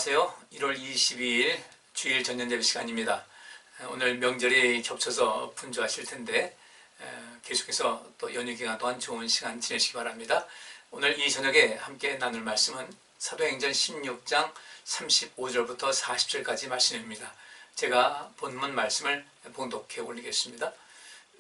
안녕하세요. 1월 22일 주일 전년예배 시간입니다. 오늘 명절이 겹쳐서 분주하실 텐데 계속해서 또 연휴 기간 동안 좋은 시간 지내시기 바랍니다. 오늘 이 저녁에 함께 나눌 말씀은 사도행전 16장 35절부터 40절까지 말씀입니다. 제가 본문 말씀을 봉독해 올리겠습니다.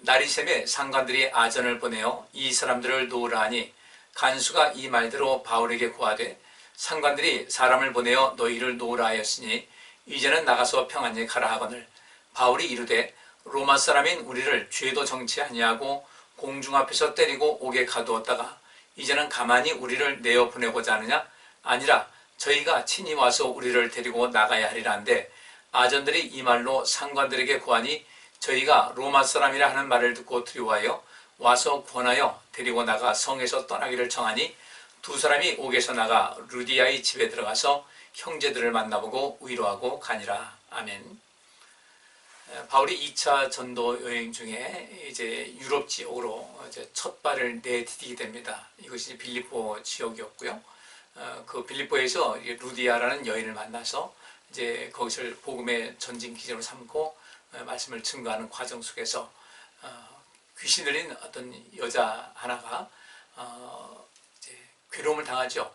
날이 새매 상관들이 아전을 보내어 이 사람들을 놓으라 하니 간수가 이 말대로 바울에게 고하되 상관들이 사람을 보내어 너희를 놓으라 하였으니 이제는 나가서 평안히 가라 하거늘 바울이 이르되 로마 사람인 우리를 죄도 정치 아니하고 공중 앞에서 때리고 옥에 가두었다가 이제는 가만히 우리를 내어 보내고자 하느냐? 아니라 저희가 친히 와서 우리를 데리고 나가야 하리라 한데 아전들이 이 말로 상관들에게 고하니 저희가 로마 사람이라 하는 말을 듣고 두려워하여 와서 권하여 데리고 나가 성에서 떠나기를 정하니 두 사람이 옥에서 나가 루디아의 집에 들어가서 형제들을 만나보고 위로하고 가니라. 아멘. 바울이 2차 전도 여행 중에 이제 유럽 지역으로 이제 첫 발을 내디디게 됩니다. 이것이 빌립보 지역이었고요. 그 빌립보에서 루디아라는 여인을 만나서 이제 거기서 복음의 전진 기지로 삼고 말씀을 증거하는 과정 속에서 귀신 들린 어떤 여자 하나가 괴로움을 당하죠.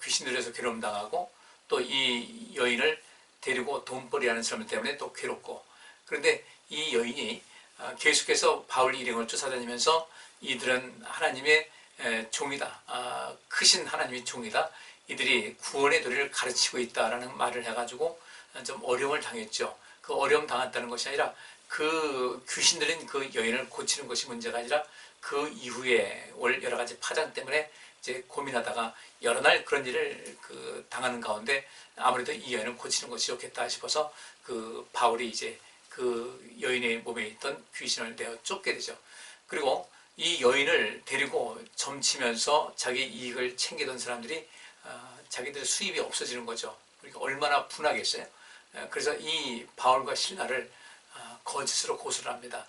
귀신 들려서 괴로움 당하고 또 이 여인을 데리고 돈벌이하는 사람 때문에 또 괴롭고, 그런데 이 여인이 계속해서 바울 일행을 쫓아다니면서 이들은 하나님의 종이다, 크신 하나님의 종이다, 이들이 구원의 도리를 가르치고 있다라는 말을 해가지고 좀 어려움을 당했죠. 그 어려움 당했다는 것이 아니라 그 귀신 들린 그 여인을 고치는 것이 문제가 아니라 그 이후에 올 여러 가지 파장 때문에 이제 고민하다가 여러 날 그런 일을 당하는 가운데 아무래도 이 여인을 고치는 것이 좋겠다 싶어서 그 바울이 이제 그 여인의 몸에 있던 귀신을 내어 쫓게 되죠. 그리고 이 여인을 데리고 점치면서 자기 이익을 챙기던 사람들이 자기들 수입이 없어지는 거죠. 그러니까 얼마나 분하겠어요. 그래서 이 바울과 실라를 거짓으로 고소를 합니다.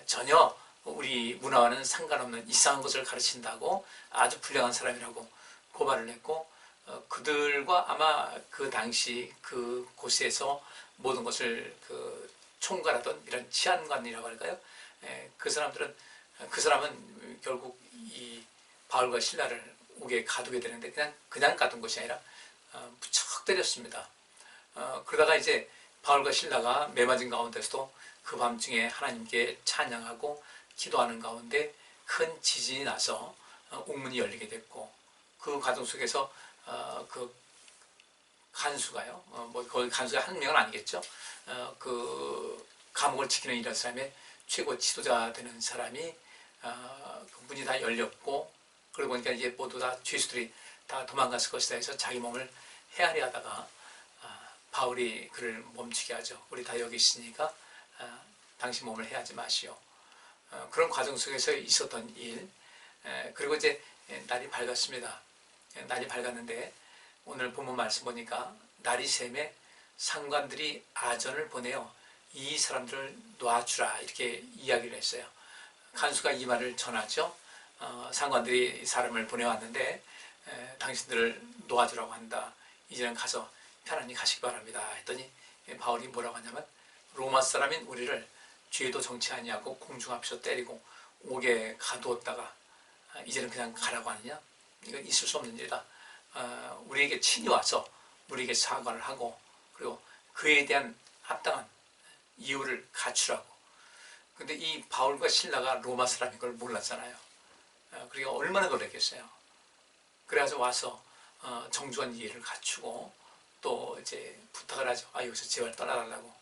전혀 우리 문화와는 상관없는 이상한 것을 가르친다고 아주 불량한 사람이라고 고발을 했고, 그들과 아마 그 당시 그 곳에서 모든 것을 총괄하던 이런 치안관이라고 할까요? 그 사람은 결국 이 바울과 실라를 옥에 가두게 되는데 그냥 가둔 것이 아니라 무척 때렸습니다. 그러다가 이제 바울과 실라가 매맞은 가운데서도 그 밤중에 하나님께 찬양하고 기도하는 가운데 큰 지진이 나서 옥문이 열리게 됐고, 그 과정 속에서 그 간수가요, 거기 간수가 한 명은 아니겠죠. 그 감옥을 지키는 이런 사람의 최고 지도자 되는 사람이 그 문이 다 열렸고, 그러고 보니까 이제 모두 다 죄수들이 다 도망갔을 것이다 해서 자기 몸을 헤아려 하다가 바울이 그를 멈추게 하죠. 우리 다 여기 있으니까 당신 몸을 헤아지 마시오. 그런 과정 속에서 있었던 일. 그리고 이제 날이 밝았습니다. 날이 밝았는데 오늘 본문 말씀 보니까 날이 새매 상관들이 아전을 보내어 이 사람들을 놔주라 이렇게 이야기를 했어요. 간수가 이 말을 전하죠. 상관들이 사람을 보내왔는데 당신들을 놓아주라고 한다. 이제는 가서 편안히 가시기 바랍니다 했더니 바울이 뭐라고 하냐면 로마 사람인 우리를 죄도 정치 아니하고 공중 앞에서 때리고 옥에 가두었다가 이제는 그냥 가라고 하느냐? 이건 있을 수 없는 일이다. 우리에게 친히 와서 우리에게 사과를 하고 그리고 그에 대한 합당한 이유를 갖추라고. 근데 이 바울과 실라가 로마 사람인 걸 몰랐잖아요. 그러니까 얼마나 놀랐겠어요. 그래서 와서 정중한 이해를 갖추고 또 이제 부탁을 하죠. 여기서 제발 떠나달라고.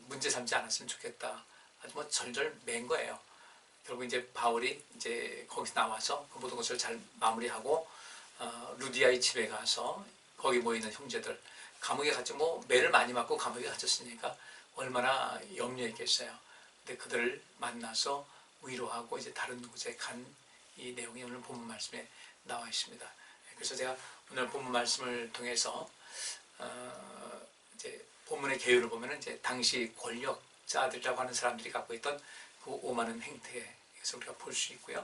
문제 삼지 않았으면 좋겠다. 아주 뭐 절절 맨 거예요. 결국 이제 바울이 이제 거기서 나와서 그 모든 것을 잘 마무리하고 루디아의 집에 가서 거기 모이는 형제들, 감옥에 갇혀 뭐 매를 많이 맞고 감옥에 갇혔으니까 얼마나 염려했겠어요. 근데 그들을 만나서 위로하고 이제 다른 곳에 간 이 내용이 오늘 본문 말씀에 나와 있습니다. 그래서 제가 오늘 본문 말씀을 통해서 이제 본문의 개요를 보면은 이제 당시 권력자들이라고 하는 사람들이 갖고 있던 그 오만한 행태에서 우리가 볼 수 있고요.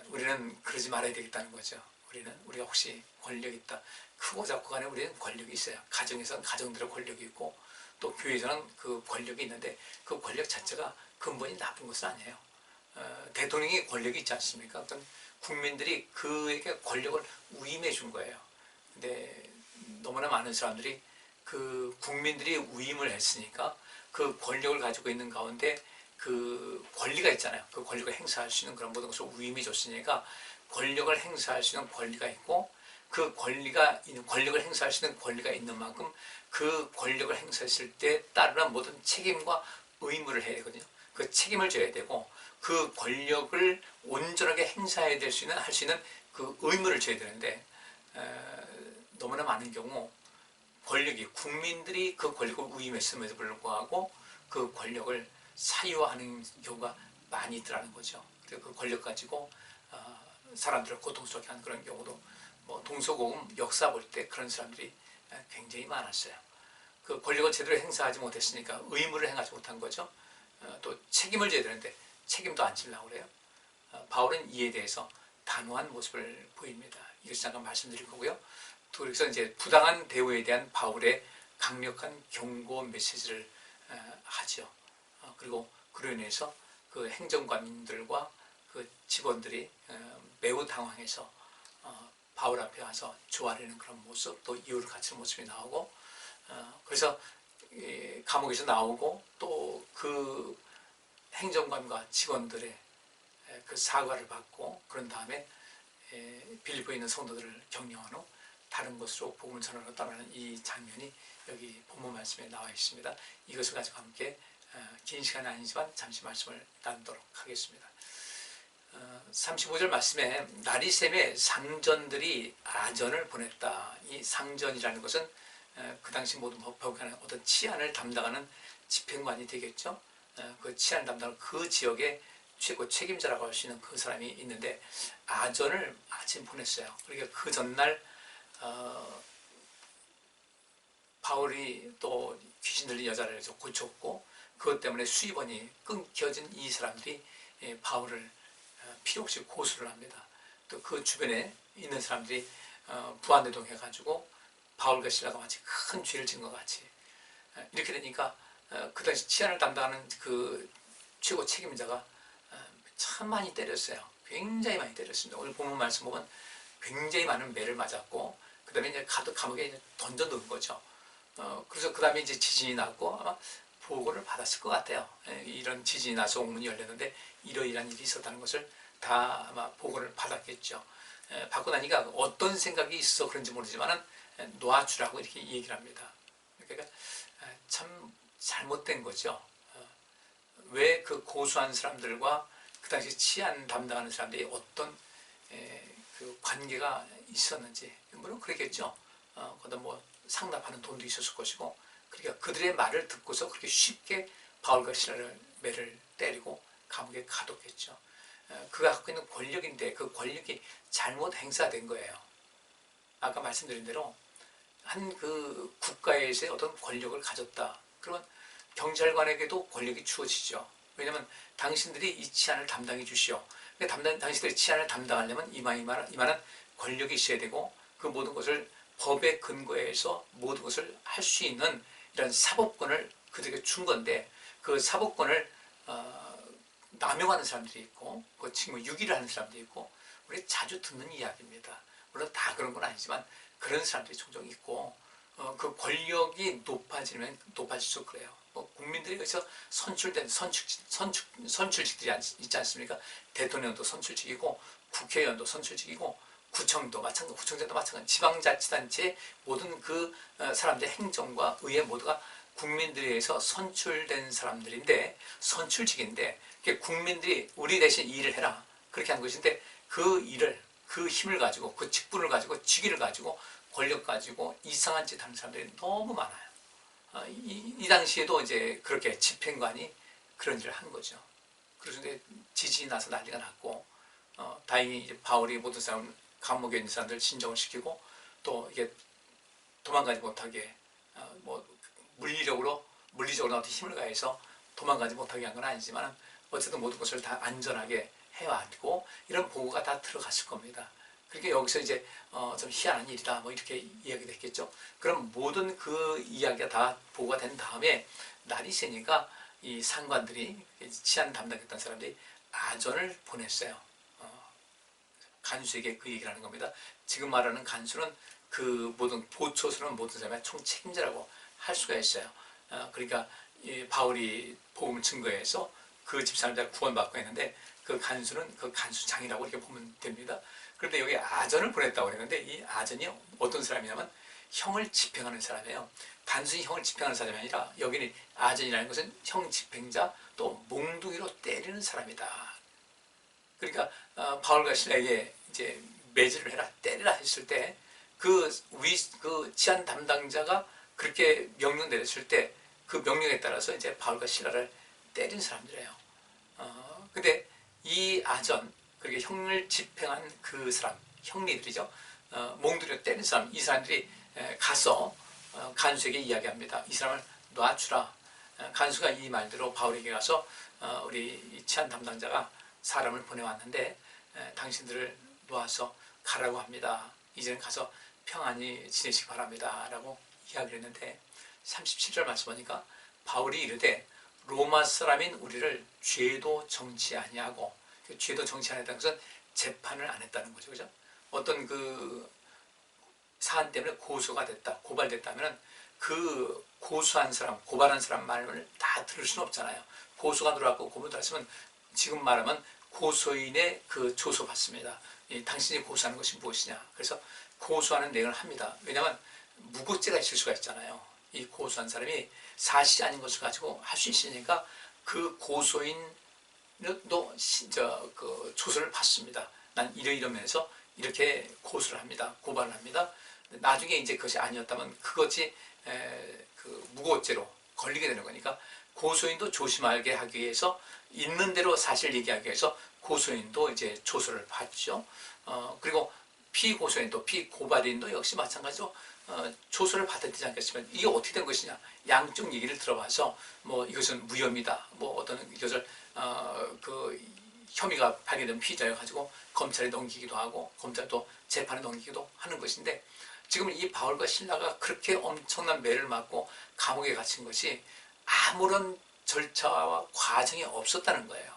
우리는 그러지 말아야 되겠다는 거죠. 우리가 혹시 권력이 있다. 크고 작고 간에 우리는 권력이 있어요. 가정에서는 가정대로 권력이 있고 또 교회에서는 그 권력이 있는데 그 권력 자체가 근본이 나쁜 것은 아니에요. 대통령이 권력이 있지 않습니까? 그럼 국민들이 그에게 권력을 위임해 준 거예요. 근데 너무나 많은 사람들이 그 국민들이 위임을 했으니까 그 권력을 가지고 있는 가운데 그 권리가 있잖아요. 그 권력을 행사할 수 있는 그런 모든 것을 위임해 줬으니까 권력을 행사할 수 있는 권리가 있고 그 권력을 행사할 수 있는 권리가 있는 만큼 그 권력을 행사했을 때 따르는 모든 책임과 의무를 해야 되거든요. 그 책임을 져야 되고 그 권력을 온전하게 행사해야 될 수 있는 할 수 있는 그 의무를 져야 되는데 너무나 많은 경우 국민들이 그 권력을 위임했음에도 불구하고 그 권력을 사유화하는 경우가 많이 있더라는 거죠. 그 권력 가지고 사람들을 고통스럽게 하는 그런 경우도 뭐 동서고금 역사 볼 때 그런 사람들이 굉장히 많았어요. 그 권력을 제대로 행사하지 못했으니까 의무를 행하지 못한 거죠. 또 책임을 져야 되는데 책임도 안 지려고 그래요. 바울은 이에 대해서 단호한 모습을 보입니다. 이것을 잠깐 말씀드릴 거고요. 또 여기서 이제 부당한 대우에 대한 바울의 강력한 경고 메시지를 하죠. 그리고 그로 인해서 그 행정관들과 그 직원들이 매우 당황해서 바울 앞에 와서 조아리는 그런 모습, 또 이유를 갖추는 모습이 나오고 그래서 감옥에서 나오고 또 그 행정관과 직원들의 그 사과를 받고 그런 다음에 빌립보에 있는 성도들을 격려한 후 다른 곳으로 복음을 전하러 떠나는 이 장면이 여기 본문 말씀에 나와 있습니다. 이것을 가지고 함께 긴 시간은 아니지만 잠시 말씀을 나누도록 하겠습니다. 35절 말씀에 나리셈의 상전들이 아전을 보냈다. 이 상전이라는 것은 그 당시 모든 법관의 어떤 치안을 담당하는 집행관이 되겠죠. 그 치안을 담당하는 그 지역의 최고 책임자라고 할 수 있는 그 사람이 있는데 아전을 아침 보냈어요. 그러니까 그 전날 바울이 또 귀신 들린 여자를 고쳤고 그것 때문에 수입원이 끊겨진 이 사람들이 바울을 필요 없이 고소를 합니다. 또 그 주변에 있는 사람들이 부안대동해가지고 바울과 실라가 마치 큰 죄를 지은 것 같이 이렇게 되니까 그 당시 치안을 담당하는 그 최고 책임자가 참 많이 때렸어요. 굉장히 많이 때렸습니다. 오늘 본문 말씀 보면 굉장히 많은 매를 맞았고 그 다음에 이제 감옥에 던져 넣은 거죠. 그래서 그 다음에 이제 지진이 났고 아마 보고를 받았을 것 같아요. 이런 지진이 나서 옥문이 열렸는데 이러이러한 일이 있었다는 것을 다 아마 보고를 받았겠죠. 받고 나니까 어떤 생각이 있어 그런지 모르지만은 놓아주라고 이렇게 얘기를 합니다. 그러니까 참 잘못된 거죠. 왜 그 고소한 사람들과 그 당시 치안 담당하는 사람들이 어떤 그 관계가 있었는지 물론 그랬겠죠. 거기다 뭐 상납하는 돈도 있었을 것이고 그러니까 그들의 말을 듣고서 그렇게 쉽게 바울과 실라를 매를 때리고 감옥에 가뒀겠죠. 그가 갖고 있는 권력인데 그 권력이 잘못 행사된 거예요. 아까 말씀드린 대로 한 그 국가에서의 어떤 권력을 가졌다. 그러면 경찰관에게도 권력이 주어지죠. 왜냐하면 당신들이 이 치안을 담당해 주시오. 당신들이 치안을 담당하려면 이만한 권력이 있어야 되고 그 모든 것을 법에 근거해서 모든 것을 할 수 있는 이런 사법권을 그들에게 준 건데 그 사법권을 남용하는 사람들이 있고 그 친구 유기를 하는 사람들이 있고 우리 자주 듣는 이야기입니다. 물론 다 그런 건 아니지만 그런 사람들이 종종 있고 그 권력이 높아지면 높아질수록 그래요. 국민들이 여기서 선출된 선출직들이 있지 않습니까? 대통령도 선출직이고 국회의원도 선출직이고 구청장도 마찬가지, 지방자치단체의 모든 그 사람들의 행정과 의회 모두가 국민들에 의해서 선출된 사람들인데 선출직인데 국민들이 우리 대신 일을 해라 그렇게 한 것인데 그 일을 그 힘을 가지고 그 직분을 가지고 직위를 가지고 권력 가지고 이상한 짓 하는 사람들이 너무 많아요. 이 당시에도 이제 그렇게 집행관이 그런 일을 한 거죠. 그래서 이제 지진이 나서 난리가 났고 다행히 이제 바울이 모든 사람 감옥에 있는 사람들 진정을 시키고 또 이게 도망가지 못하게 뭐 물리적으로 어떤 힘을 가해서 도망가지 못하게 한 건 아니지만 어쨌든 모든 것을 다 안전하게 해왔고 이런 보고가 다 들어갔을 겁니다. 그러니까 여기서 이제 좀 희한한 일이다 뭐 이렇게 이야기가 됐겠죠. 그럼 모든 그 이야기가 다 보고가 된 다음에 날이 새니까 이 상관들이 치안 담당했던 사람들이 아전을 보냈어요. 간수에게 그 얘기를 하는 겁니다. 지금 말하는 간수는 그 모든 보초스러운 모든 사람의 총책임자라고 할 수가 있어요. 그러니까 이 바울이 복음을 증거해서 그 집사람들 구원받고 했는데 그 간수는 그 간수장이라고 이렇게 보면 됩니다. 그런데 여기 아전을 보냈다고 그랬는데 이 아전이 어떤 사람이냐면 형을 집행하는 사람이에요. 단순히 형을 집행하는 사람이 아니라 여기는 아전이라는 것은 형 집행자 또 몽둥이로 때리는 사람이다. 그러니까 바울과 실라에게 이제 매질을 해라, 때리라 했을 때 그 치안 담당자가 그렇게 명령 내렸을 때 그 명령에 따라서 이제 바울과 실라를 때린 사람들이에요. 근데 이 아전, 그렇게 형을 집행한 그 사람, 형리들이죠. 몽둥이로 때린 사람, 이 사람들이 가서 간수에게 이야기합니다. 이 사람을 놔주라. 간수가 이 말대로 바울에게 가서 우리 치안 담당자가 사람을 보내왔는데 당신들을 놓아서 가라고 합니다. 이제는 가서 평안히 지내시기 바랍니다. 라고 이야기를 했는데 37절 말씀 보니까 바울이 이르되 로마 사람인 우리를 죄도 정치 아니하고, 죄도 정치 안 했다는 것은 재판을 안 했다는 거죠. 그죠? 어떤 그 사안 때문에 고소가 됐다, 고발됐다면 그 고소한 사람, 고발한 사람 말을 다 들을 수는 없잖아요. 고소가 들어왔고 고문 들어왔으면 지금 말하면 고소인의 그 조소 받습니다. 당신이 고소하는 것이 무엇이냐. 그래서 고소하는 내용을 합니다. 왜냐하면 무고죄가 있을 수가 있잖아요. 이 고소한 사람이 사실이 아닌 것을 가지고 할 수 있으니까 그 고소인도 그 조소를 받습니다. 난 이러면서 이렇게 고소를 합니다. 고발을 합니다. 나중에 이제 그것이 아니었다면 그것이 그 무고죄로 걸리게 되는 거니까 고소인도 조심하게 하기 위해서 있는 대로 사실 얘기하기 위해서 고소인도 이제 조소를 받죠. 그리고 피고소인도 피고발인도 역시 마찬가지로 조소를 받아야 되지 않겠습니까? 이게 어떻게 된 것이냐? 양쪽 얘기를 들어봐서 뭐 이것은 무혐의다, 뭐 어떤 이것을 그 혐의가 발견된 피의자여 가지고 검찰에 넘기기도 하고 검찰도 재판에 넘기기도 하는 것인데, 지금 이 바울과 실라가 그렇게 엄청난 매를 맞고 감옥에 갇힌 것이 아무런 절차와 과정이 없었다는 거예요.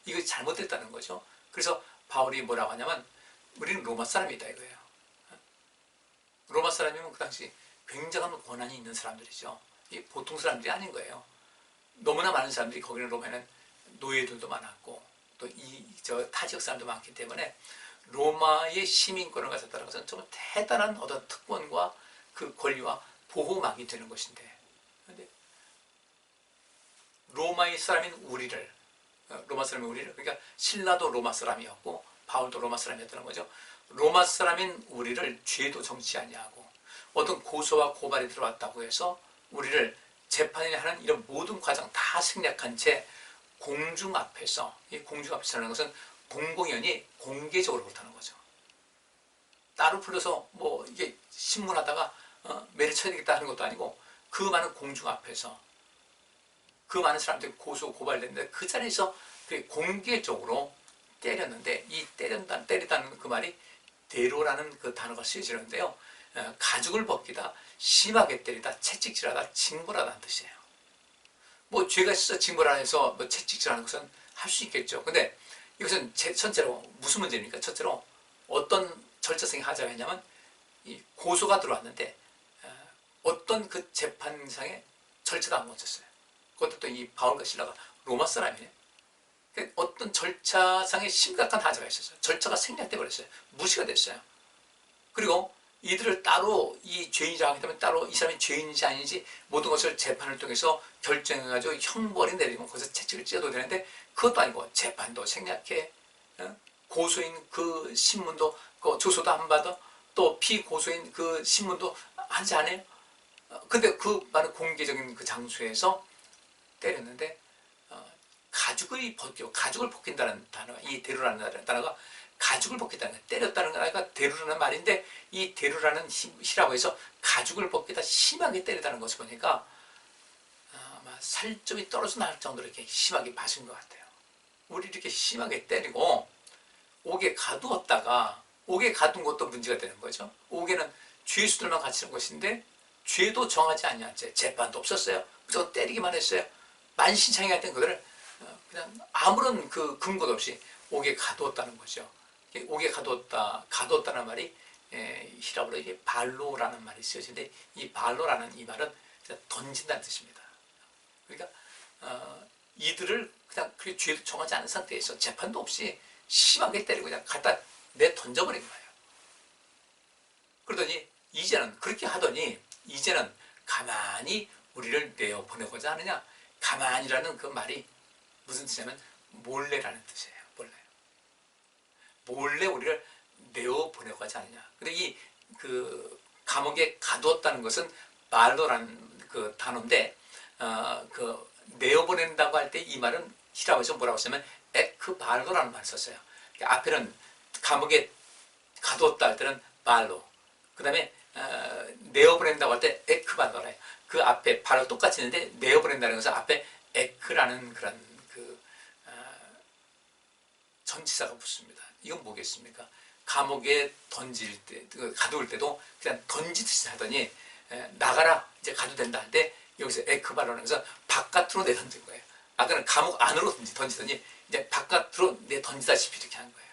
이거 잘못됐다는 거죠. 그래서 바울이 뭐라고 하냐면 우리는 로마 사람이다 이거예요. 로마 사람이면 그 당시 굉장한 권한이 있는 사람들이죠. 이 보통 사람들이 아닌 거예요. 너무나 많은 사람들이, 거기는 로마에는 노예들도 많았고 또 타 지역 사람도 많기 때문에 로마의 시민권을 가졌다는 것은 정말 대단한 어떤 특권과 그 권리와 보호막이 되는 것인데, 근데 로마의 사람인 우리를, 그러니까 신라도 로마 사람이었고 바울도 로마 사람이었다는 거죠. 로마 사람인 우리를 죄도 정치 아니하고 어떤 고소와 고발이 들어왔다고 해서 우리를 재판을 하는 이런 모든 과정 다 생략한 채 공중 앞에서, 이 공중 앞에서라는 것은 공공연히 공개적으로 그렇다는 거죠. 따로 불러서 뭐 이게 신문하다가 매를 쳐야 되겠다 하는 것도 아니고 그 많은 공중 앞에서 그 많은 사람들이 고소 고발됐는데 그 자리에서 공개적으로 때렸는데, 이 때리다는 그 말이 대로라는 그 단어가 쓰여지는데요. 가죽을 벗기다, 심하게 때리다, 채찍질하다, 징벌하다는 뜻이에요. 뭐 죄가 있어서 징벌하다 해서 뭐 채찍질하는 것은 할 수 있겠죠. 근데 이것은 첫째로 무슨 문제입니까? 첫째로 어떤 절차상의 하자가 있냐면 이 고소가 들어왔는데 어떤 그 재판상의 절차도 안 거쳤어요. 그것도 또 이 바울과 실라가 로마 사람이에요. 어떤 절차상의 심각한 하자가 있었어요. 절차가 생략돼 버렸어요. 무시가 됐어요. 그리고 이들을 따로 이 죄인이라고 하기 때문에 따로 이 사람이 죄인인지 아닌지 모든 것을 재판을 통해서 결정해가지고 형벌이 내리면 거기서 채찍을 찢어도 되는데 그것도 아니고 재판도 생략해, 고소인 그 신문도 그 조소도 안 받아, 또 피고소인 그 신문도 하지 않아요. 근데 그 많은 공개적인 그 장소에서 때렸는데 가죽을 벗긴다는 단어가, 이 대루라는 단어가 가죽을 벗기다는 거예요. 때렸다는 거가 대루라는 말인데 이 대루라는 히라고 해서 가죽을 벗기다 심하게 때리다는 것을 보니까 아마 살점이 떨어져 나올 정도로 이렇게 심하게 맞은 것 같아요. 우리 이렇게 심하게 때리고 옥에 가두었다가 옥에 가둔 것도 문제가 되는 거죠. 옥에는 죄수들만 갇히는 것인데 죄도 정하지 아니한 채 재판도 없었어요. 그저 때리기만 했어요. 만신창이가 된 그들을 그냥 아무런 그 근거도 없이 옥에 가두었다는 거죠. 옥에 가두었다는 말이 히라브로 이게 발로라는 말이 쓰여지는데 이 발로라는 이 말은 던진다는 뜻입니다. 그러니까 이들을 그냥 그 죄도 정하지 않은 상태에서 재판도 없이 심하게 때리고 그냥 갖다 내 던져버린 거예요. 그러더니 이제는 그렇게 하더니 이제는 가만히 우리를 내어 보내고자 하느냐. 가만히라는 그 말이 무슨 뜻이냐면 몰래라는 뜻이에요. 몰래 우리를 내어 보내고 하지 않느냐. 근데 이 그 감옥에 가두었다는 것은 말로라는 그 단어인데 그 내어 보낸다고 할 때 이 말은 히라브에서 뭐라고 쓰냐면 에크발로라는 말을 썼어요. 앞에는 감옥에 가두었다 할 때는 말로, 그 다음에 내어 보낸다고 할 때 에크발로라요. 그 앞에 발로 똑같이 있는데 내어 보낸다는 것은 앞에 에크라는 그런 그 전치사가 붙습니다. 이건 뭐겠습니까? 감옥에 던질 때, 가두을 때도 그냥 던지듯이 하더니 나가라, 이제 가도 된다 할 때 여기서 에크바로라면서 바깥으로 내던진 거예요. 아까는 감옥 안으로 던지더니 이제 바깥으로 내던지다시피 이렇게 한 거예요.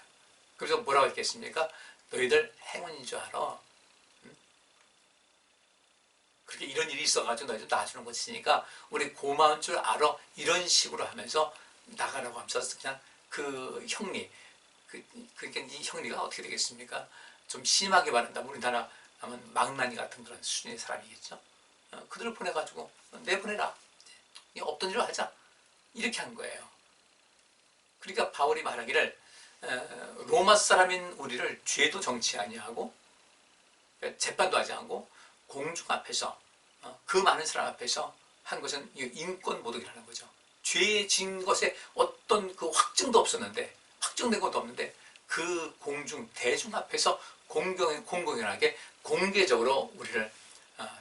그래서 뭐라고 했겠습니까? 너희들 행운인 줄 알아. 그렇게 이런 일이 있어가지고 너희들 놔주는 것이니까 우리 고마운 줄 알아. 이런 식으로 하면서 나가라고 하면서 그냥 그 형리, 그러니까 이 형리가 어떻게 되겠습니까? 좀 심하게 말한다면 우리나라 하면 망나니 같은 그런 수준의 사람이겠죠. 그들을 보내가지고 내보내라. 없던 일을 하자. 이렇게 한 거예요. 그러니까 바울이 말하기를 로마 사람인 우리를 죄도 정치 아니하고 재판도 하지 않고 공중 앞에서 그 많은 사람 앞에서 한 것은 인권 모독이라는 거죠. 죄에 진 것에 어떤 그 확증도 없었는데, 확정된 것도 없는데 그 공중 대중 앞에서 공공연하게 공개적으로 우리를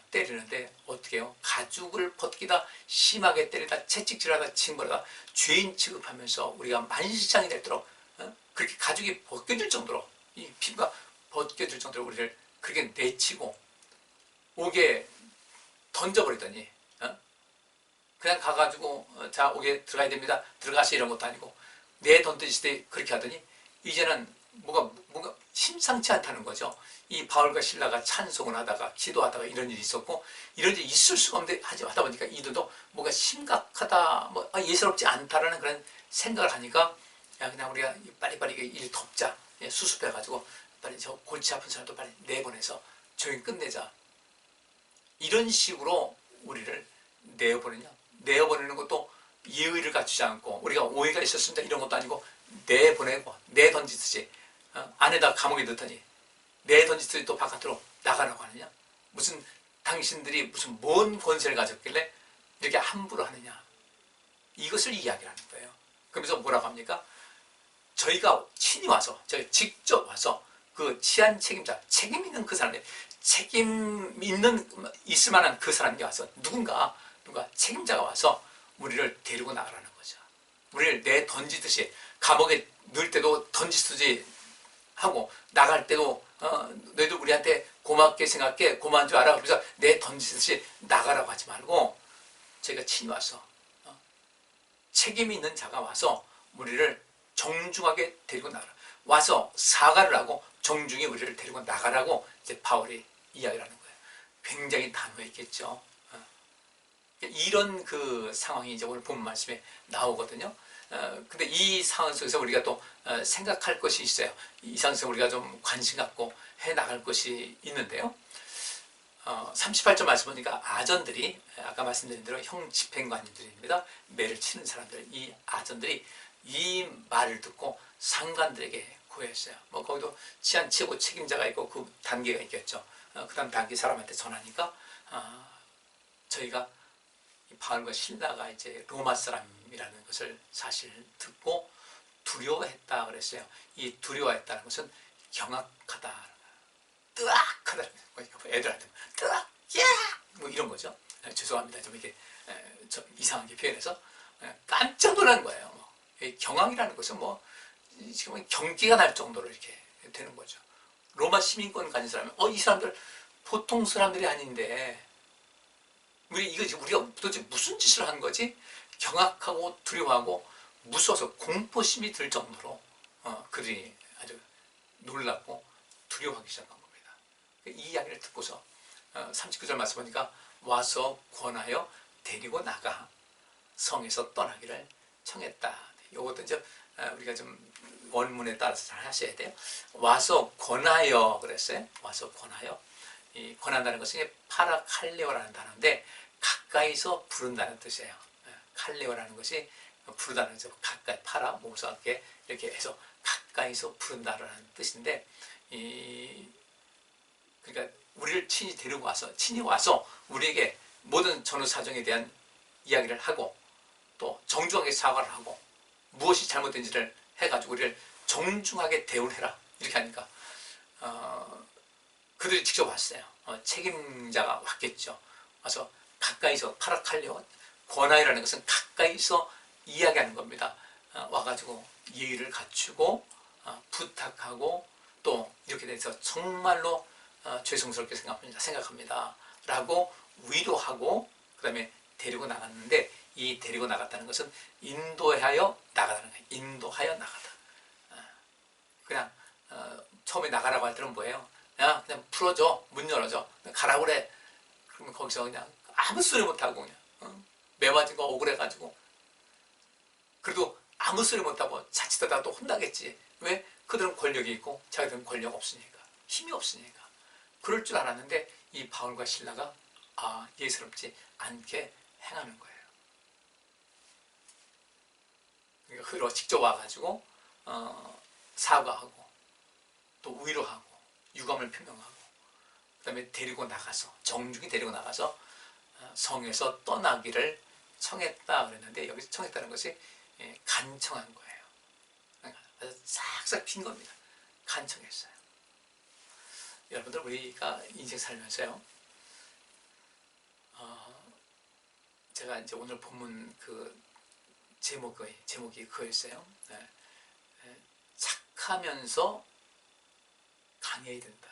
때리는데 어떻게 해요? 가죽을 벗기다, 심하게 때리다, 채찍질하다, 징벌하다, 죄인 취급하면서 우리가 만시장이 되도록 그렇게 가죽이 벗겨질 정도로, 이 피부가 벗겨질 정도로 우리를 그렇게 내치고 옥에 던져버리더니 그냥 가가지고 자, 옥에 들어가야 됩니다, 들어가시, 이런 것도 아니고 내 던지실 때 그렇게 하더니 이제는 뭔가 심상치 않다는 거죠. 이 바울과 실라가 찬송을 하다가 기도하다가 이런 일이 있었고, 이런 일이 있을 수가 없는데 하다 보니까 이들도 뭔가 심각하다, 예사롭지 않다라는 그런 생각을 하니까 그냥 우리가 빨리빨리 일 덮자, 수습해가지고 빨리 저 골치 아픈 사람도 빨리 내보내서 조용히 끝내자, 이런 식으로 우리를 내어보내는 것도 예의를 갖추지 않고 우리가 오해가 있었습니다 이런 것도 아니고 내보내고 내던지듯이 안에다 감옥에 넣더니 내던지듯이 또 바깥으로 나가라고 하느냐. 무슨 당신들이 무슨 뭔 권세를 가졌길래 이렇게 함부로 하느냐, 이것을 이야기하는 거예요. 그러면서 뭐라고 합니까? 저희가 친히 와서, 저희 직접 와서 그 치안 책임자, 책임 있는 그 사람이, 책임 있을 만한 그 사람이 와서 누가 책임자가 와서 우리를 데리고 나가라는 거죠. 우리를 내던지듯이 감옥에 넣을 때도 던지듯이 하고 나갈 때도 너희들 우리한테 고맙게 생각해, 고마운 줄 알아, 그래서 내던지듯이 나가라고 하지 말고 저희가 친히 와서 책임 있는 자가 와서 우리를 정중하게 데리고 나가라, 와서 사과를 하고 정중히 우리를 데리고 나가라고 이제 바울이 이야기를 하는 거예요. 굉장히 단호했겠죠. 이런 그 상황이 이제 오늘 본 말씀에 나오거든요. 근데 이 상황 속에서 우리가 또 생각할 것이 있어요. 이 상황 속에서 우리가 좀 관심 갖고 해 나갈 것이 있는데요. 38절 말씀 보니까 아전들이, 아까 말씀드린 대로 형 집행관님들입니다. 매를 치는 사람들, 이 아전들이 이 말을 듣고 상관들에게 고했어요. 거기도 치안 최고 책임자가 있고 그 단계가 있겠죠. 그 다음 단계 사람한테 전하니까 저희가 바울과 실라가 이제 로마 사람이라는 것을 사실 듣고 두려워했다 그랬어요. 이 두려워했다는 것은 경악하다, 뜨악하다, 애들한테 뜨악, 야! 이런 거죠. 죄송합니다. 좀 이렇게 좀 이상하게 표현해서 깜짝 놀란 거예요. 경악이라는 것은 지금 경기가 날 정도로 이렇게 되는 거죠. 로마 시민권 가진 사람이 이 사람들 보통 사람들이 아닌데 우리가 도대체 무슨 짓을 한 거지? 경악하고 두려워하고 무서워서 공포심이 들 정도로 그들이 아주 놀랍고 두려워하기 시작한 겁니다. 이 이야기를 듣고서 39절 말씀 보니까 와서 권하여 데리고 나가 성에서 떠나기를 청했다. 이것도 이제 우리가 좀 원문에 따라서 잘 하셔야 돼요. 와서 권하여 그랬어요. 와서 권하여. 이 권한다는 것은 파라칼레오라는 단어인데 가까이서 부른다는 뜻이에요. 칼레오라는 것이 부르다는 거죠. 가까이 파라 모사 이렇게 해서 가까이서 부른다라는 뜻인데 그러니까 우리를 친히 와서 우리에게 모든 전후 사정에 대한 이야기를 하고 또 정중하게 사과를 하고 무엇이 잘못된지를 해가지고 우리를 정중하게 대우를 해라 이렇게 하니까 그들이 직접 왔어요. 책임자가 왔겠죠. 와서 가까이서 파라칼레오 권하여라는 것은 가까이서 이야기하는 겁니다. 와가지고 예의를 갖추고 부탁하고 또 이렇게 돼서 정말로 죄송스럽게 생각합니다 라고 위로하고 그 다음에 데리고 나갔는데 이 데리고 나갔다는 것은 인도하여 나가다는 거예요. 인도하여 나가다. 그냥 처음에 나가라고 할 때는 뭐예요? 그냥 풀어줘, 문 열어줘, 가라고 그래. 그러면 거기서 그냥 아무 소리 못하고 그냥 매맞은 거 억울해가지고 그래도 아무 소리 못하고 자칫하다가 또 혼나겠지. 왜? 그들은 권력이 있고 자기들은 권력 없으니까, 힘이 없으니까. 그럴 줄 알았는데 이 바울과 실라가 예사롭지 않게 행하는 거예요. 그러니까 그로 직접 와가지고 사과하고 또 위로하고 유감을 표명하고 그 다음에 데리고 나가서 정중히 데리고 나가서 성에서 떠나기를 청했다 그랬는데 여기서 청했다는 것이 간청한 거예요. 그러니까 싹싹 핀 겁니다. 간청했어요. 여러분들 우리가 인생 살면서요. 제가 이제 오늘 본문 그 제목이 그거였어요. 착하면서 강해야 된다.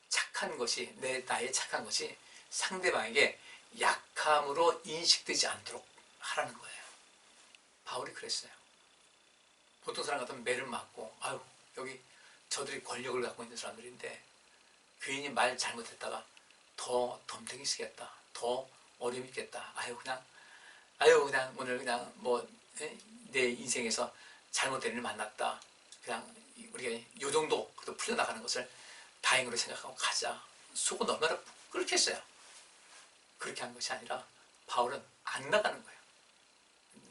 착한 것이 나의 착한 것이 상대방에게 약함으로 인식되지 않도록 하라는 거예요. 바울이 그랬어요. 보통 사람 같으면 매를 맞고 여기 저들이 권력을 갖고 있는 사람들인데 괜히 말 잘못했다가 더 덤탱이 쓰겠다. 더 어려움 있겠다. 그냥 오늘 그냥 내 인생에서 잘못된 일을 만났다. 그냥 우리가 요 정도 그래도 풀려나가는 것을 다행으로 생각하고 가자. 속은 얼마나 끓겠어요. 그렇게 한 것이 아니라 바울은 안 나가는 거예요.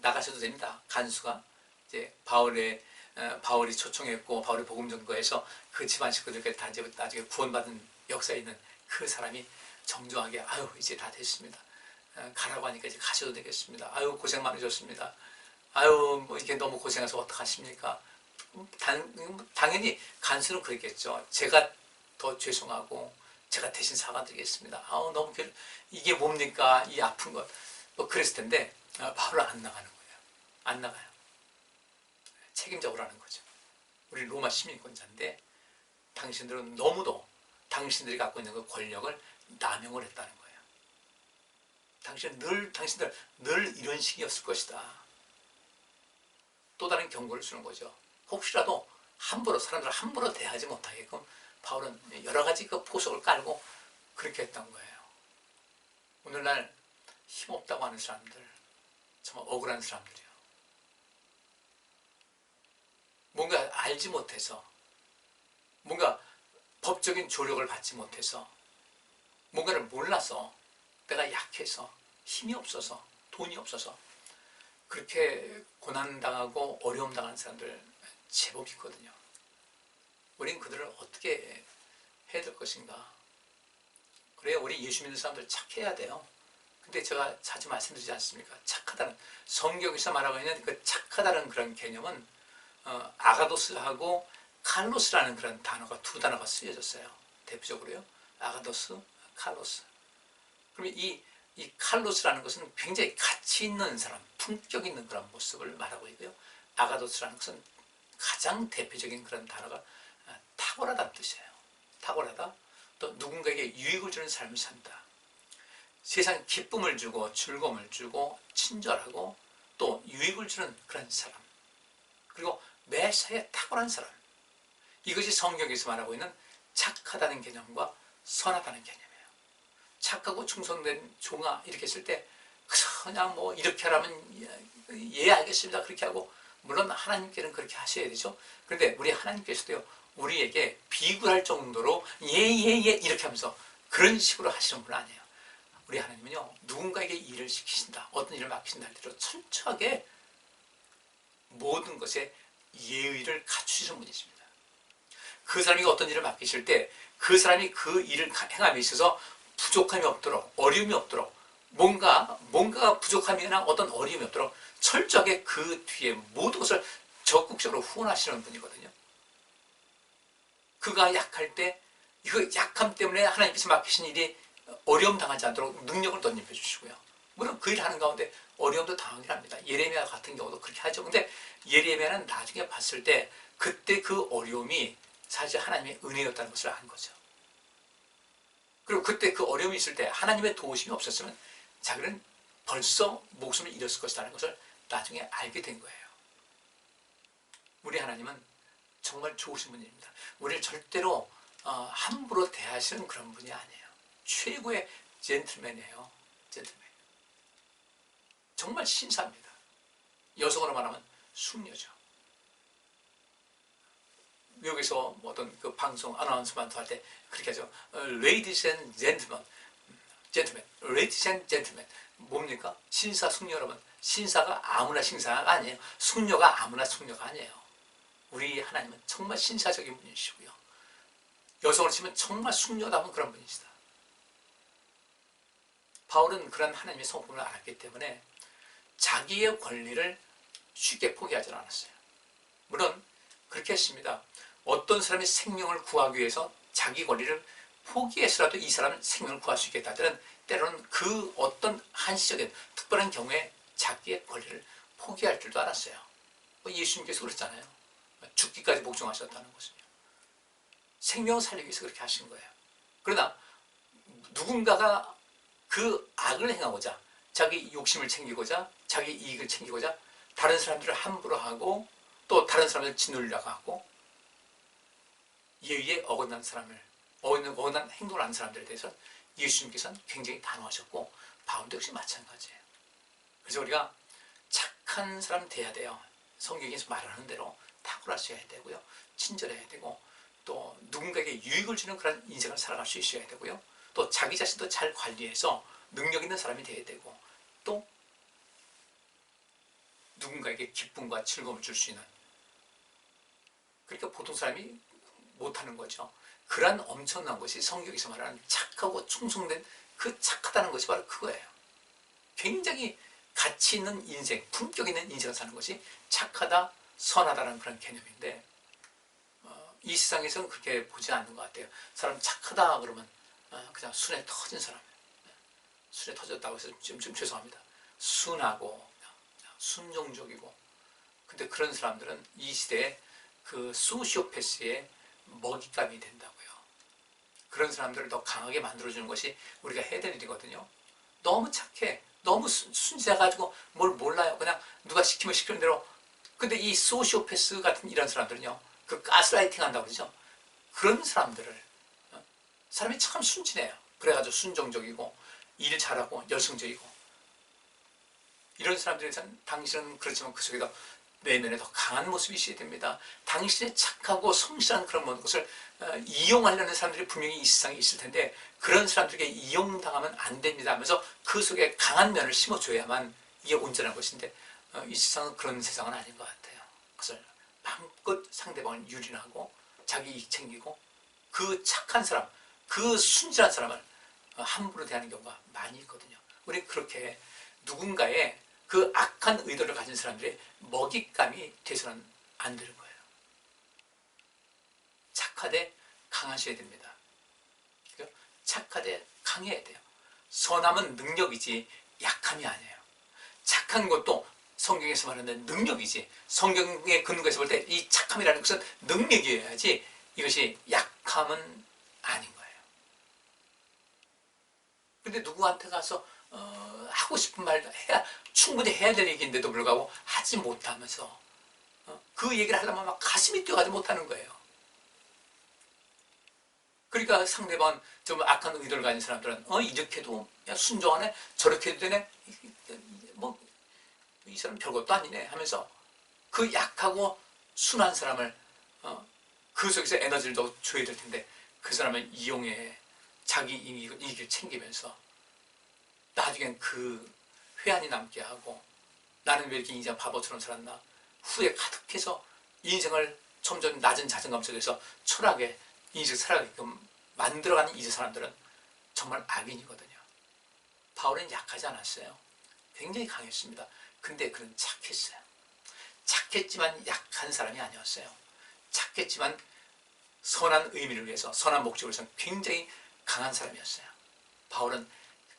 나가셔도 됩니다. 간수가 이제 바울이 초청했고 바울이 복음 전거해서 그 집안 식구들께 다 이제 나중에 구원받은 역사에 있는 그 사람이 정중하게 이제 다 됐습니다. 가라고 하니까 이제 가셔도 되겠습니다. 고생 많으셨습니다. 이렇게 너무 고생해서 어떡하십니까? 당연히 간수는 그랬겠죠. 제가 더 죄송하고 제가 대신 사과드리겠습니다. 너무 이게 뭡니까? 이 아픈 것. 그랬을 텐데 바울은 안 나가는 거예요. 안 나가요. 책임져오라는 거죠. 우리 로마 시민권자인데 당신들은 너무도 당신들이 갖고 있는 그 권력을 남용을 했다는 거예요. 당신들 늘 이런 식이었을 것이다. 또 다른 경고를 주는 거죠. 혹시라도 사람들을 함부로 대하지 못하게끔 바울은 여러 가지 그 포석을 깔고 그렇게 했던 거예요. 오늘날 힘없다고 하는 사람들, 정말 억울한 사람들이요. 뭔가 알지 못해서, 뭔가 법적인 조력을 받지 못해서, 뭔가를 몰라서, 내가 약해서, 힘이 없어서, 돈이 없어서 그렇게 고난당하고 어려움 당하는 사람들 제법 있거든요. 우린 그들을 어떻게 해야 될 것인가? 그래야 우리 예수 믿는 사람들 착해야 돼요. 근데 제가 자주 말씀드리지 않습니까? 착하다는, 성경에서 말하고 있는 그 착하다는 그런 개념은 아가도스하고 칼로스라는 그런 두 단어가 쓰여졌어요. 대표적으로요. 아가도스, 칼로스. 그러면 이 칼로스라는 것은 굉장히 가치 있는 사람, 품격 있는 그런 모습을 말하고 있고요. 아가도스라는 것은 가장 대표적인 그런 단어가 탁월하다는 뜻이에요. 탁월하다. 또 누군가에게 유익을 주는 삶을 산다. 세상에 기쁨을 주고 즐거움을 주고 친절하고 또 유익을 주는 그런 사람. 그리고 매사에 탁월한 사람. 이것이 성경에서 말하고 있는 착하다는 개념과 선하다는 개념이에요. 착하고 충성된 종아 이렇게 했을 때 그냥 뭐 이렇게 하라면 예 알겠습니다 그렇게 하고, 물론 하나님께는 그렇게 하셔야 되죠. 그런데 우리 하나님께서도요 우리에게 비굴할 정도로 예예예 이렇게 하면서 그런 식으로 하시는 분 아니에요. 우리 하나님은요 누군가에게 일을 시키신다, 어떤 일을 맡기신다 할 때도 철저하게 모든 것에 예의를 갖추시는 분이십니다. 그 사람이 어떤 일을 맡기실 때 그 사람이 그 일을 행함에 있어서 부족함이 없도록, 어려움이 없도록, 뭔가가 부족함이나 어떤 어려움이 없도록 철저하게 그 뒤에 모든 것을 적극적으로 후원하시는 분이거든요. 그가 약할 때 이거 약함 때문에 하나님께서 맡기신 일이 어려움 당하지 않도록 능력을 덧입혀 주시고요. 물론 그 일 하는 가운데 어려움도 당하긴 합니다. 예레미야 같은 경우도 그렇게 하죠. 근데 예레미야는 나중에 봤을 때 그때 그 어려움이 사실 하나님의 은혜였다는 것을 안 거죠. 그리고 그때 그 어려움이 있을 때 하나님의 도우심이 없었으면 자기는 벌써 목숨을 잃었을 것이라는 것을 나중에 알게 된 거예요. 우리 하나님은 정말 좋으신 분입니다. 우리를 절대로 함부로 대하시는 그런 분이 아니에요. 최고의 젠틀맨이에요. 젠틀맨. 정말 신사입니다. 여성으로 말하면 숙녀죠. 미국에서 어떤 그 방송 아나운서만 할 때 그렇게 하죠. Ladies and gentlemen, gentlemen, ladies and gentlemen. 뭡니까? 신사, 숙녀 여러분. 신사가 아무나 신사가 아니에요. 숙녀가 아무나 숙녀가 아니에요. 우리 하나님은 정말 신사적인 분이시고요. 여성으로 치면 정말 숙녀다운 그런 분이시다. 바울은 그런 하나님의 성품을 알았기 때문에 자기의 권리를 쉽게 포기하지 않았어요. 물론 그렇게 했습니다. 어떤 사람이 생명을 구하기 위해서 자기 권리를 포기해서라도 이 사람은 생명을 구할 수 있겠다. 때로는 그 어떤 한시적인 특별한 경우에 자기의 권리를 포기할 줄도 알았어요. 예수님께서 그랬잖아요. 죽기까지 복종하셨다는 것은요. 생명을 살리기 위해서 그렇게 하신 거예요. 그러나 누군가가 그 악을 행하고자, 자기 욕심을 챙기고자, 자기 이익을 챙기고자 다른 사람들을 함부로 하고 또 다른 사람을 짓누르려고 하고 예의에 어긋난 사람을, 어긋난 행동을 하는 사람들에 대해서 예수님께서는 굉장히 단호하셨고 바울도 역시 마찬가지예요. 그래서 우리가 착한 사람 돼야 돼요. 성경에서 말하는 대로 탁월하셔야 되고요. 친절해야 되고 또 누군가에게 유익을 주는 그런 인생을 살아갈 수 있어야 되고요. 또 자기 자신도 잘 관리해서 능력 있는 사람이 돼야 되고 또 누군가에게 기쁨과 즐거움을 줄 수 있는, 그러니까 보통 사람이 못하는 거죠. 그러한 엄청난 것이 성경에서 말하는 착하고 충성된 그 착하다는 것이 바로 그거예요. 굉장히 가치 있는 인생, 품격 있는 인생을 사는 것이 착하다, 선하다는 그런 개념인데 이 세상에서는 그렇게 보지 않는 것 같아요. 사람 착하다 그러면 그냥 순에 터진 사람, 순에 터졌다고 해서 좀 죄송합니다. 순하고 순종적이고, 근데 그런 사람들은 이 시대에 그 소시오패스의 먹잇감이 된다고요. 그런 사람들을 더 강하게 만들어주는 것이 우리가 해야 될 일이거든요. 너무 착해, 너무 순진해가지고 뭘 몰라요. 그냥 누가 시키면 시키는 대로. 근데 이 소시오패스 같은 이런 사람들은요, 그 가스라이팅 한다고 그러죠. 그런 사람들을, 사람이 참 순진해요. 그래가지고 순종적이고 일 잘하고 열성적이고, 이런 사람들에서는 당신은 그렇지만 그 속에서 내면에 더 강한 모습이 있어야 됩니다. 당신의 착하고 성실한 그런 모든 것을 이용하려는 사람들이 분명히 이 세상에 있을 텐데 그런 사람들에게 이용당하면 안 됩니다 하면서 그 속에 강한 면을 심어줘야만 이게 온전한 것인데 이 세상은 그런 세상은 아닌 것 같아요. 그것을 마음껏 상대방을 유린하고 자기 이익 챙기고 그 착한 사람, 그 순진한 사람을 함부로 대하는 경우가 많이 있거든요. 우리 그렇게 누군가의 그 악한 의도를 가진 사람들의 먹잇감이 돼서는 안 되는 거예요. 착하되 강하셔야 됩니다. 착하되 강해야 돼요. 선함은 능력이지 약함이 아니에요. 착한 것도 성경에서 말하는 능력이지, 성경의 근거에서 볼 때 이 착함이라는 것은 능력이어야지 이것이 약함은 아닌 거예요. 근데 누구한테 가서 하고 싶은 말 해야 충분히 해야 될 얘기인데도 불구하고 하지 못하면서 그 얘기를 하려면 막 가슴이 뛰어가지 못하는 거예요. 그러니까 상대방 좀 악한 의도를 가진 사람들은 이렇게도 순종하네, 저렇게 해도 되네, 뭐 이 사람 별것도 아니네 하면서 그 약하고 순한 사람을 그 속에서 에너지를 더 줘야 될 텐데 그 사람을 이용해 자기 이익을 챙기면서 나중엔 그 회한이 남게 하고 나는 왜 이렇게 인생 바보처럼 살았나 후회 가득해서 인생을 점점 낮은 자존감 속에서 초라하게 인생 살아가게끔 만들어가는 이 사람들은 정말 악인이거든요. 바울은 약하지 않았어요. 굉장히 강했습니다. 근데 그는 착했어요. 착했지만 약한 사람이 아니었어요. 착했지만 선한 의미를 위해서 선한 목적을 위해서 굉장히 강한 사람이었어요. 바울은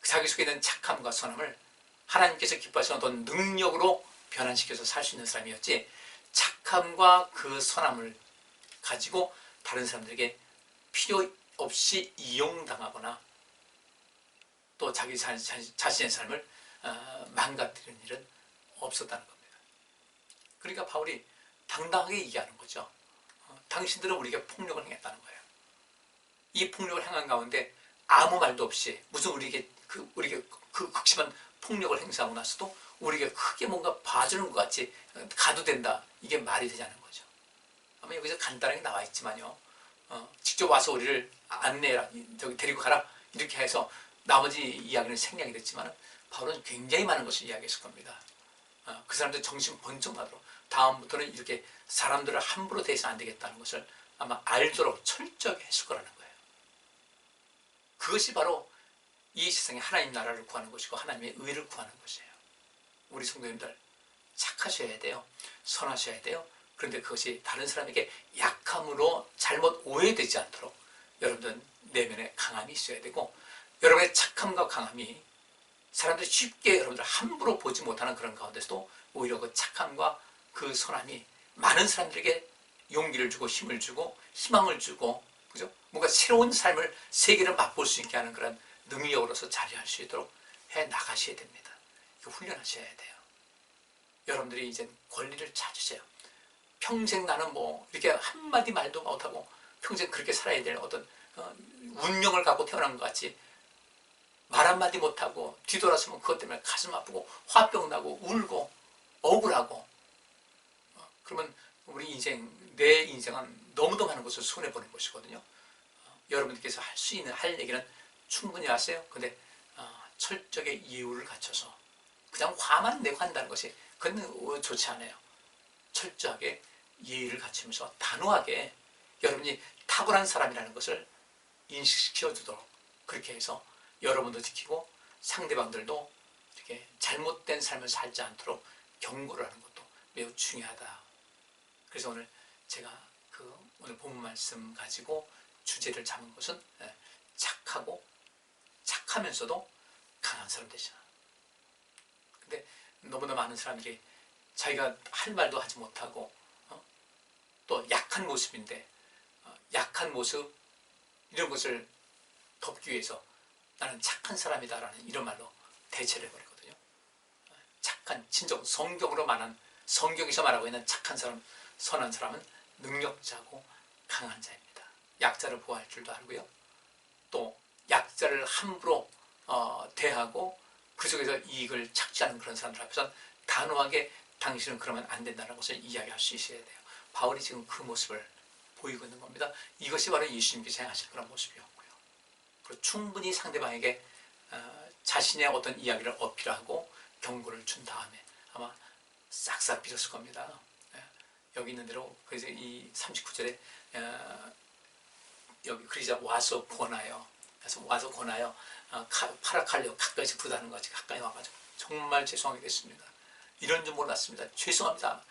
자기 속에 있는 착함과 선함을 하나님께서 기뻐하시는 어떤 능력으로 변환시켜서 살 수 있는 사람이었지, 착함과 그 선함을 가지고 다른 사람들에게 필요 없이 이용당하거나 또 자기 자신의 삶을 망가뜨리는 일은 없었다는 겁니다. 그러니까 바울이 당당하게 얘기하는 거죠. 당신들은 우리에게 폭력을 행했다는 거예요. 이 폭력을 행한 가운데 아무 말도 없이 무슨 우리에게 그 극심한 폭력을 행사하고 나서도 우리에게 크게 뭔가 봐주는 것 같이 가도 된다. 이게 말이 되지 않는 거죠. 아마 여기서 간단하게 나와 있지만요. 직접 와서 우리를 안내해라, 저기 데리고 가라 이렇게 해서 나머지 이야기는 생략이 됐지만 바울은 굉장히 많은 것을 이야기했을 겁니다. 그 사람들 정신 번쩍 나도록 다음부터는 이렇게 사람들을 함부로 대해서는 안 되겠다는 것을 아마 알도록 철저하게 했을 거라는 거예요. 그것이 바로 이 세상에 하나님 나라를 구하는 것이고 하나님의 의를 구하는 것이에요. 우리 성도님들 착하셔야 돼요. 선하셔야 돼요. 그런데 그것이 다른 사람에게 약함으로 잘못 오해되지 않도록 여러분들 내면에 강함이 있어야 되고, 여러분의 착함과 강함이 사람들이 쉽게 여러분들 함부로 보지 못하는 그런 가운데서도 오히려 그 착함과 그 선함이 많은 사람들에게 용기를 주고 힘을 주고 희망을 주고, 그죠? 뭔가 새로운 삶을 세계를 맛볼 수 있게 하는 그런 능력으로서 자리할 수 있도록 해 나가셔야 됩니다. 이거 훈련하셔야 돼요. 여러분들이 이제 권리를 찾으세요. 평생 나는 뭐 이렇게 한마디 말도 못하고 평생 그렇게 살아야 될 어떤 운명을 갖고 태어난 것 같이 말 한마디 못하고 뒤돌아서면 그것 때문에 가슴 아프고 화병 나고 울고 억울하고, 그러면 우리 인생, 내 인생은 너무도 많은 것을 손해보는 것이거든요. 여러분들께서 할 수 있는 할 얘기는 충분히 하세요. 근데 철저하게 이유를 갖춰서 그냥 화만 내고 한다는 것이 그건 좋지 않아요. 철저하게 예의를 갖추면서 단호하게 여러분이 탁월한 사람이라는 것을 인식시켜 주도록 그렇게 해서 여러분도 지키고 상대방들도 이렇게 잘못된 삶을 살지 않도록 경고를 하는 것도 매우 중요하다. 그래서 오늘 제가 오늘 본문 말씀 가지고 주제를 잡은 것은 착하고 착하면서도 강한 사람 되시라. 근데 너무나 많은 사람들이 자기가 할 말도 하지 못하고 또 약한 모습인데 약한 모습 이런 것을 덮기 위해서 나는 착한 사람이다라는 이런 말로 대체를 해버리거든요. 착한, 진정 성경으로 말한, 성경에서 말하고 있는 착한 사람, 선한 사람은 능력자고 강한 자입니다. 약자를 보호할 줄도 알고요. 또 약자를 함부로 대하고 그 속에서 이익을 착취하는 그런 사람들 앞에서 단호하게 당신은 그러면 안 된다는 것을 이야기할 수 있어야 돼요. 바울이 지금 그 모습을 보이고 있는 겁니다. 이것이 바로 예수님께서 행하실 그런 모습이었고요. 그리고 충분히 상대방에게 자신의 어떤 이야기를 어필하고 경고를 준 다음에 아마 싹싹 빌었을 겁니다. 여기 있는 대로 그래서 이 39절에 여기 그러자 와서 권하여, 그래서 와서 권하여 파라칼리오 가까이서 부다는 거지. 가까이 와가지고 정말 죄송하게 됐습니다. 이런 줄 몰랐습니다. 죄송합니다.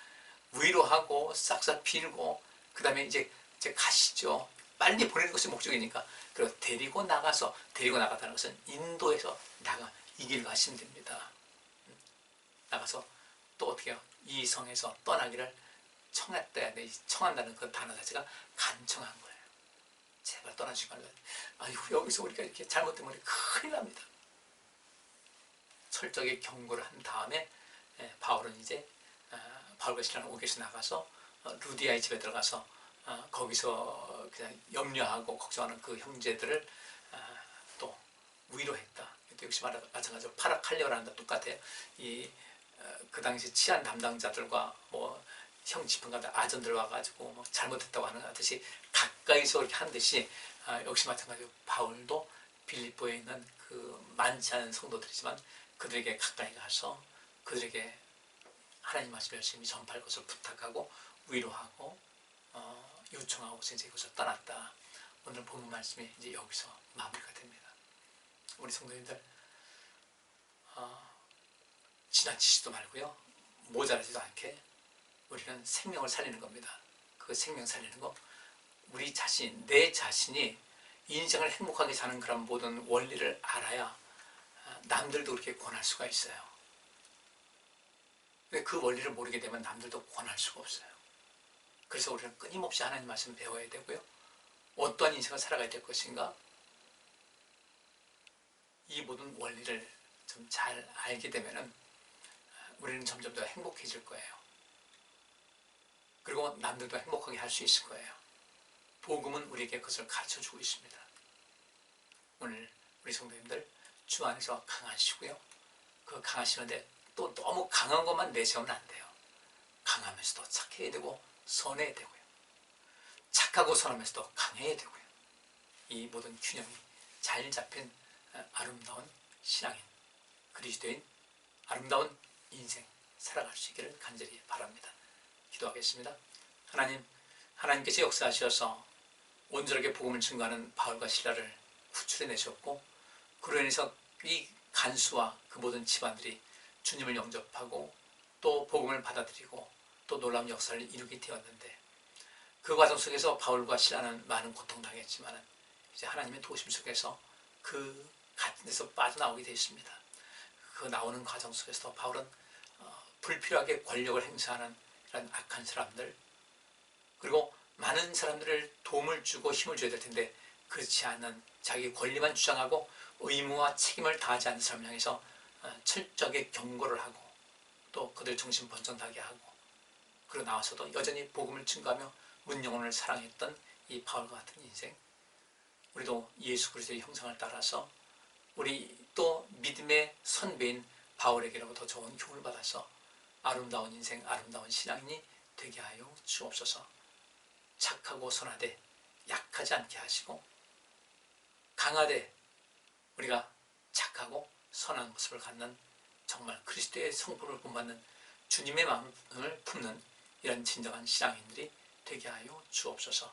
위로하고 싹싹 빌고 그 다음에 이제 가시죠. 빨리 보내는 것이 목적이니까. 그리고 데리고 나갔다는 것은 인도해서 이 길 가시면 됩니다. 나가서 또 어떻게 해요? 이 성에서 떠나기를 청한다는 그 단어 자체가 간청한 거예요. 제발 떠나지 말라. 아이고, 여기서 우리가 이렇게 잘못되면 우리 큰일 납니다. 철저하게 경고를 한 다음에 바울은 이제 바울과 실라는 오게서 나가서 루디아의 집에 들어가서 거기서 그냥 염려하고 걱정하는 그 형제들을 또 위로했다. 또 역시 마찬가지로 파라칼리오라는 똑같아요. 그 당시 치안 담당자들과 뭐 형 집행관들 아전들 와가지고 뭐 잘못했다고 하는 듯이 가까이서 이렇게 한 듯이 역시 마찬가지로 바울도 빌립보에 있는 그 많지 않은 성도들이지만 그들에게 가까이 가서 그들에게 하나님 말씀 열심히 전파할 것을 부탁하고 위로하고 요청하고 이제 이곳을 떠났다. 오늘 본문 말씀이 이제 여기서 마무리가 됩니다. 우리 성도님들 지나치지도 말고요, 모자라지도 않게 우리는 생명을 살리는 겁니다. 그 생명 살리는 거, 우리 자신, 내 자신이 인생을 행복하게 사는 그런 모든 원리를 알아야 남들도 그렇게 권할 수가 있어요. 근데 그 원리를 모르게 되면 남들도 권할 수가 없어요. 그래서 우리는 끊임없이 하나님 말씀 배워야 되고요, 어떠한 인생을 살아가야 될 것인가, 이 모든 원리를 좀 잘 알게 되면은 우리는 점점 더 행복해질 거예요. 그리고 남들도 행복하게 할 수 있을 거예요. 복음은 우리에게 그것을 가르쳐주고 있습니다. 오늘 우리 성도님들 주 안에서 강하시고요, 그 강하시는데 또 너무 강한 것만 내세우면 안 돼요. 강하면서도 착해야 되고 선해야 되고요, 착하고 선하면서도 강해야 되고요, 이 모든 균형이 잘 잡힌 아름다운 신앙인, 그리스도인, 아름다운 인생 살아갈 수 있기를 간절히 바랍니다. 기도하겠습니다. 하나님께서 역사하셔서 온전하게 복음을 증거하는 바울과 실라를 구출해내셨고, 그로 인해서 이 간수와 그 모든 집안들이 주님을 영접하고 또 복음을 받아들이고 또 놀라운 역사를 이루게 되었는데, 그 과정 속에서 바울과 실라는 많은 고통당했지만 이제 하나님의 도우심 속에서 그 같은 데서 빠져나오게 되어 있습니다. 그 나오는 과정 속에서 바울은 불필요하게 권력을 행사하는 이런 악한 사람들, 그리고 많은 사람들을 도움을 주고 힘을 줘야 될 텐데 그렇지 않은 자기 권리만 주장하고 의무와 책임을 다하지 않는 사람을 향해서 철저하게 경고를 하고 또 그들 정신 번쩍나게 하고, 그러고 나와서도 여전히 복음을 증거하며 문 영혼을 사랑했던 이 바울과 같은 인생, 우리도 예수 그리스도의 형상을 따라서 우리 또 믿음의 선배인 바울에게로 더 좋은 교훈을 받아서 아름다운 인생, 아름다운 신앙인이 되게 하여 주옵소서. 착하고 선하되 약하지 않게 하시고, 강하되 우리가 착하고 선한 모습을 갖는 정말 그리스도의 성품을 본받는 주님의 마음을 품는 이런 진정한 신앙인들이 되게 하여 주옵소서.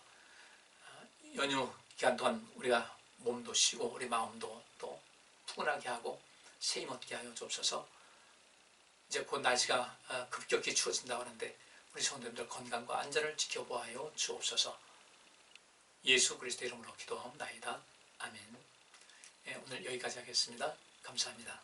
연휴 기간 동안 우리가 몸도 쉬고 우리 마음도 또 푸근하게 하고 새 힘 얻게 하여 주옵소서. 이제 곧 날씨가 급격히 추워진다고 하는데 우리 성도님들 건강과 안전을 지켜보아요 주옵소서. 예수 그리스도 이름으로 기도하옵나이다. 아멘. 오늘 여기까지 하겠습니다. 감사합니다.